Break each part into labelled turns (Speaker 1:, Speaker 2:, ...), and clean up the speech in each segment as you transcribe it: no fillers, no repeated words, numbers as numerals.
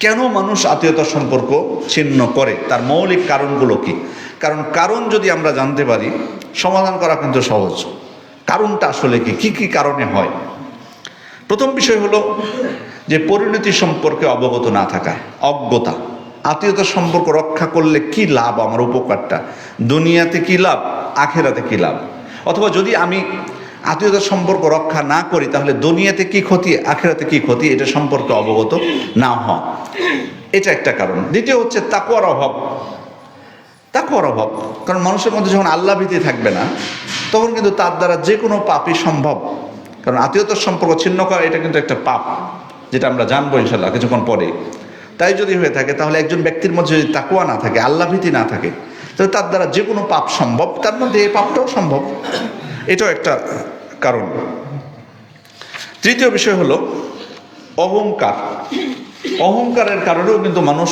Speaker 1: কেন মানুষ আত্মীয়তার সম্পর্ক ছিন্ন করে, তার মৌলিক কারণগুলো কি? কারণ যদি আমরা জানতে পারি, সমাধান করা কিন্তু সহজ। কারণটা আসলে কি কি কারণে হয়? প্রথম বিষয় হলো যে পরিণতি সম্পর্কে অবগত না থাকা, অজ্ঞতা। আত্মীয়তার সম্পর্ক রক্ষা করলে কি লাভ, আমার উপকারটা দুনিয়াতে কি লাভ, আখেরাতে কি লাভ? অথবা যদি আমি আত্মীয়তার সম্পর্ক রক্ষা না করি তাহলে দুনিয়াতে কি ক্ষতি, আখেরাতে কি ক্ষতি, এটা সম্পর্কে অবগত না হওয়া, এটা একটা কারণ। দ্বিতীয় হচ্ছে তাকওয়ার অভাব। কারণ মানুষের মধ্যে যখন আল্লাহ ভীতি থাকবে না, তখন কিন্তু তার দ্বারা যে কোনো পাপই সম্ভব। কারণ আত্মীয়তার সম্পর্ক ছিন্ন করা এটা কিন্তু একটা পাপ, যেটা আমরা জানবো ইনশাল্লাহ কিছুক্ষণ পরে। তাই যদি হয়ে থাকে তাহলে একজন ব্যক্তির মধ্যে যদি তাকওয়া না থাকে, আল্লাহ ভীতি না থাকে, তাহলে তার দ্বারা যে কোনো পাপ সম্ভব, তার মধ্যে এই পাপটাও সম্ভব। এটাও একটা কারণ। তৃতীয় বিষয় হলো অহংকার। অহংকারের কারণেও কিন্তু মানুষ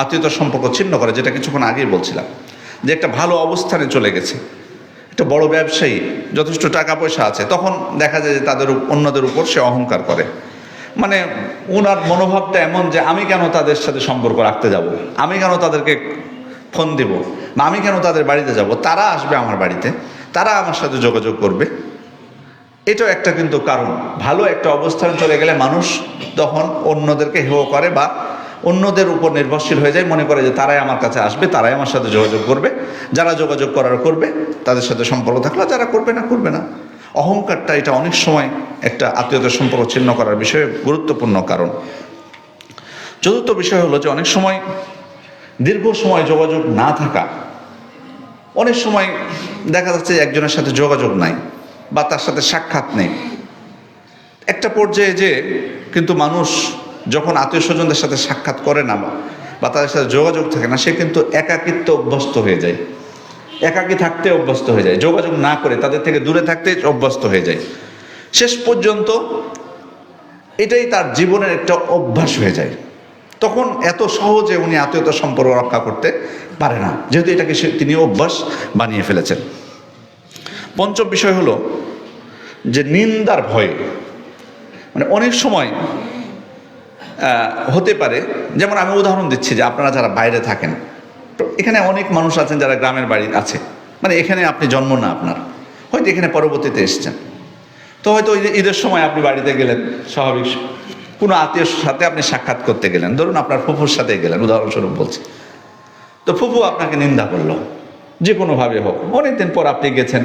Speaker 1: আত্মীয়তার সম্পর্ক ছিন্ন করে, যেটা কিছুক্ষণ আগেই বলছিলাম, যে একটা ভালো অবস্থানে চলে গেছে, একটা বড় ব্যবসায়ী, যথেষ্ট টাকা পয়সা আছে, তখন দেখা যায় যে অন্যদের উপর সে অহংকার করে। মানে ওনার মনোভাবটা এমন যে আমি কেন তাদের সাথে সম্পর্ক রাখতে যাব, আমি কেন তাদেরকে ফোন দেব, বা আমি কেন তাদের বাড়িতে যাব, তারা আসবে আমার বাড়িতে, তারা আমার সাথে যোগাযোগ করবে। এটাও একটা কিন্তু কারণ। ভালো একটা অবস্থানে চলে গেলে মানুষ তখন অন্যদেরকে হেয় করে বা অন্যদের উপর নির্ভরশীল হয়ে যায়, মনে করে যে তারাই আমার কাছে আসবে, তারাই আমার সাথে যোগাযোগ করবে, যারা যোগাযোগ করার করবে, তাদের সাথে সম্পর্ক থাকলে, যারা করবে না। অহংকারটা এটা অনেক সময় একটা আত্মীয়তার সম্পর্ক ছিন্ন করার বিষয়ে গুরুত্বপূর্ণ কারণ। চতুর্থ বিষয় হলো যে অনেক সময় দীর্ঘ সময় যোগাযোগ না থাকা। অনেক সময় দেখা যাচ্ছে একজনের সাথে যোগাযোগ নাই বা তার সাথে সাক্ষাৎ নেই। একটা পর্যায়ে যে কিন্তু মানুষ যখন আত্মীয় স্বজনদের সাথে সাক্ষাৎ করে না বা তাদের সাথে যোগাযোগ থাকে না, সে কিন্তু একাকিত্ব অভ্যস্ত হয়ে যায়, একাকী থাকতে অভ্যস্ত হয়ে যায়, যোগাযোগ না করে তাদের থেকে দূরে থাকতে অভ্যস্ত হয়ে যায়। শেষ পর্যন্ত এটাই তার জীবনের একটা অভ্যাস হয়ে যায়। তখন এত সহজে উনি আত্মীয়তার সম্পর্ক রক্ষা করতে পারে না, যেহেতু এটাকে তিনি অভ্যাস বানিয়ে ফেলেছেন। পঞ্চম বিষয় হলো যে নিন্দার ভয়। মানে অনেক সময় হতে পারে, যেমন আমি উদাহরণ দিচ্ছি যে আপনারা যারা বাইরে থাকেন, এখানে অনেক মানুষ আছেন যারা গ্রামের বাড়ি আছে, মানে এখানে আপনি জন্ম না আপনার, হয়তো এখানে পরবর্তীতে এসছেন, তো হয়তো ঈদের সময় আপনি বাড়িতে গেলেন, স্বাভাবিক কোনো আত্মীয়র সাথে আপনি সাক্ষাৎ করতে গেলেন, ধরুন আপনার ফুফুর সাথে গেলেন, উদাহরণস্বরূপ বলছি। তো ফুফু আপনাকে নিন্দা করলো, যে কোনোভাবে হোক, অনেকদিন পর আপনি গেছেন,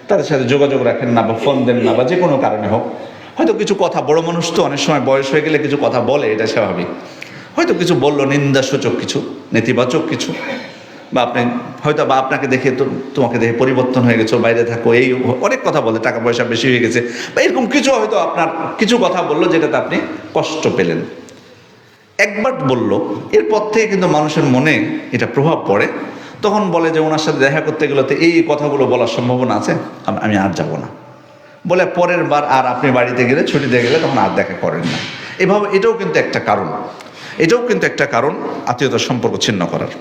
Speaker 1: তাদের সাথে যোগাযোগ রাখেন না বা ফোন দেন না বা যে কোনো কারণে হোক, হয়তো কিছু কথা, বড় মানুষ তো অনেক সময় বয়স হয়ে গেলে কিছু কথা বলে, এটা স্বাভাবিক, হয়তো কিছু বললো নিন্দাসূচক কিছু, নেতিবাচক কিছু, বা আপনি হয়তো বা আপনাকে দেখে তোমাকে দেখে পরিবর্তন হয়ে গেছো, বাইরে থাকো, এই অনেক কথা বলে, টাকা পয়সা বেশি হয়ে গেছে বা এরকম কিছু, হয়তো আপনার কিছু কথা বললো যেটাতে আপনি কষ্ট পেলেন। একবার বললো, এরপর থেকে কিন্তু মানুষের মনে এটা প্রভাব পড়ে, তখন বলে যে ওনার সাথে দেখা করতে গেলে তো এই কথাগুলো বলার সম্ভাবনা আছে, আমি আর যাব না, বলে পরের বার আর আপনি বাড়িতে গেলে, ছুটিতে গেলে তখন আর দেখা করেন না। এভাবে এটাও কিন্তু একটা কারণ আত্মীয়তার সম্পর্ক ছিন্ন করার।